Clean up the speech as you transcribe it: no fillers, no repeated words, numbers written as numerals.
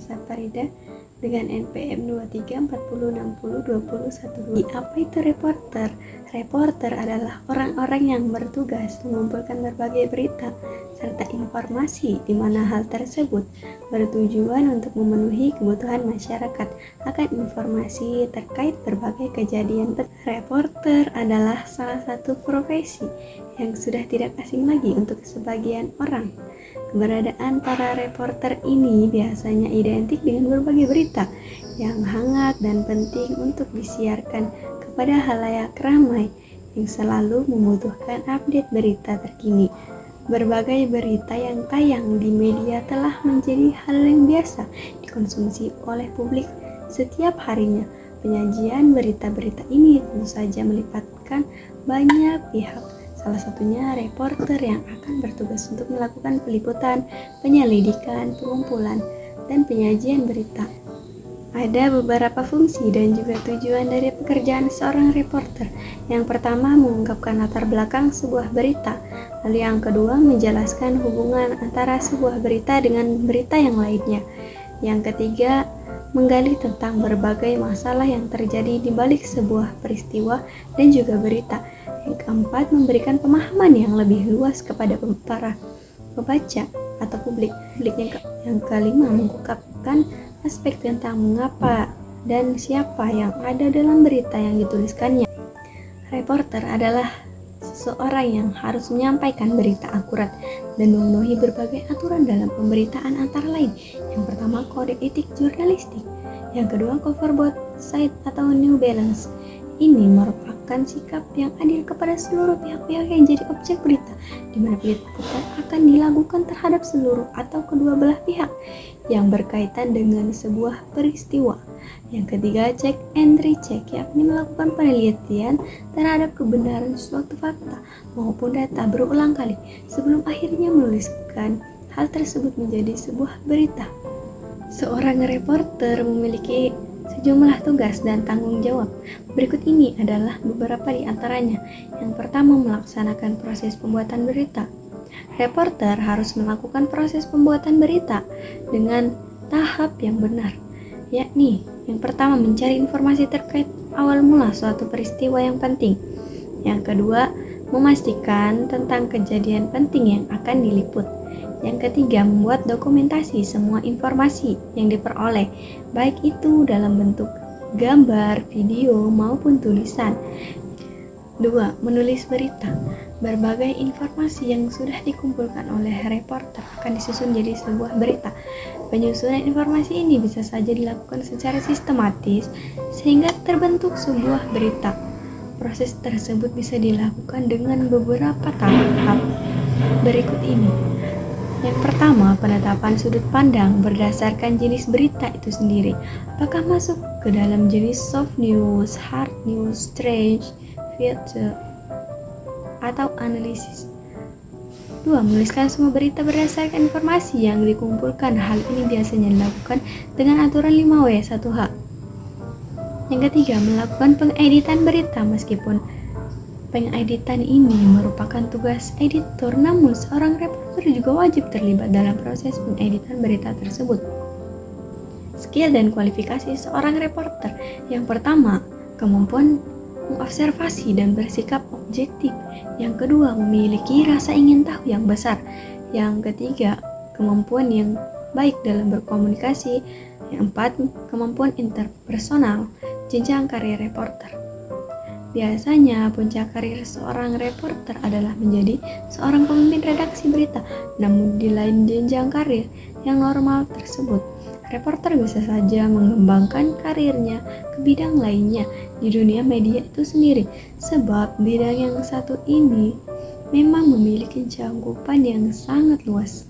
Vanessa Farida dengan NPM 2340602012. Apa itu reporter? Reporter adalah orang-orang yang bertugas mengumpulkan berbagai berita serta informasi di mana hal tersebut bertujuan untuk memenuhi kebutuhan masyarakat akan informasi terkait berbagai kejadian. Reporter adalah salah satu profesi yang sudah tidak asing lagi untuk sebagian orang. Keberadaan para reporter ini biasanya identik dengan berbagai berita yang hangat dan penting untuk disiarkan kepada khalayak ramai yang selalu membutuhkan update berita terkini. Berbagai berita yang tayang di media telah menjadi hal yang biasa dikonsumsi oleh publik setiap harinya. Penyajian berita-berita ini tentu saja melibatkan banyak pihak, salah satunya reporter yang akan bertugas untuk melakukan peliputan, penyelidikan, pengumpulan, dan penyajian berita. Ada beberapa fungsi dan juga tujuan dari pekerjaan seorang reporter. Yang pertama, mengungkapkan latar belakang sebuah berita. Lalu yang kedua, menjelaskan hubungan antara sebuah berita dengan berita yang lainnya. Yang ketiga, menggali tentang berbagai masalah yang terjadi di balik sebuah peristiwa dan juga berita. Yang keempat, memberikan pemahaman yang lebih luas kepada para pembaca atau publik. Yang kelima, mengungkapkan aspek tentang mengapa dan siapa yang ada dalam berita yang dituliskannya. Reporter adalah seseorang yang harus menyampaikan berita akurat dan memenuhi berbagai aturan dalam pemberitaan antara lain. Yang pertama, kode etik jurnalistik. Yang kedua, cover both side atau New Balance. Ini merupakan sikap yang adil kepada seluruh pihak-pihak yang jadi objek berita, di mana peliputan akan dilakukan terhadap seluruh atau kedua belah pihak yang berkaitan dengan sebuah peristiwa. Yang ketiga, check and recheck, yakni melakukan penelitian terhadap kebenaran suatu fakta maupun data berulang kali sebelum akhirnya menuliskan hal tersebut menjadi sebuah berita. Seorang reporter memiliki sejumlah tugas dan tanggung jawab. Berikut ini adalah beberapa di antaranya. Yang pertama, melaksanakan proses pembuatan berita. Reporter harus melakukan proses pembuatan berita dengan tahap yang benar, yakni yang pertama, mencari informasi terkait awal mula suatu peristiwa yang penting. Yang kedua, memastikan tentang kejadian penting yang akan diliput. Yang ketiga, membuat dokumentasi semua informasi yang diperoleh, baik itu dalam bentuk gambar, video, maupun tulisan. 2. Menulis berita. Berbagai informasi yang sudah dikumpulkan oleh reporter akan disusun jadi sebuah berita. Penyusunan informasi ini bisa saja dilakukan secara sistematis sehingga terbentuk sebuah berita. Proses tersebut bisa dilakukan dengan beberapa tahap berikut ini. Yang pertama, penetapan sudut pandang berdasarkan jenis berita itu sendiri. Apakah masuk ke dalam jenis soft news, hard news, strange, feature, atau analisis. 2. Menuliskan semua berita berdasarkan informasi yang dikumpulkan. Hal ini biasanya dilakukan dengan aturan 5W1H. Yang ketiga, melakukan pengeditan berita. Meskipun pengeditan ini merupakan tugas editor, namun seorang reporter juga wajib terlibat dalam proses pengeditan berita tersebut. Skill dan kualifikasi seorang reporter. Yang pertama, kemampuan mengobservasi dan bersikap objektif. Yang kedua, memiliki rasa ingin tahu yang besar. Yang ketiga, kemampuan yang baik dalam berkomunikasi. Yang empat, kemampuan interpersonal. Jenjang karir reporter. Biasanya puncak karir seorang reporter adalah menjadi seorang pemimpin redaksi berita. Namun di lain jenjang karir yang normal tersebut, reporter bisa saja mengembangkan karirnya ke bidang lainnya di dunia media itu sendiri, sebab bidang yang satu ini memang memiliki cakupan yang sangat luas.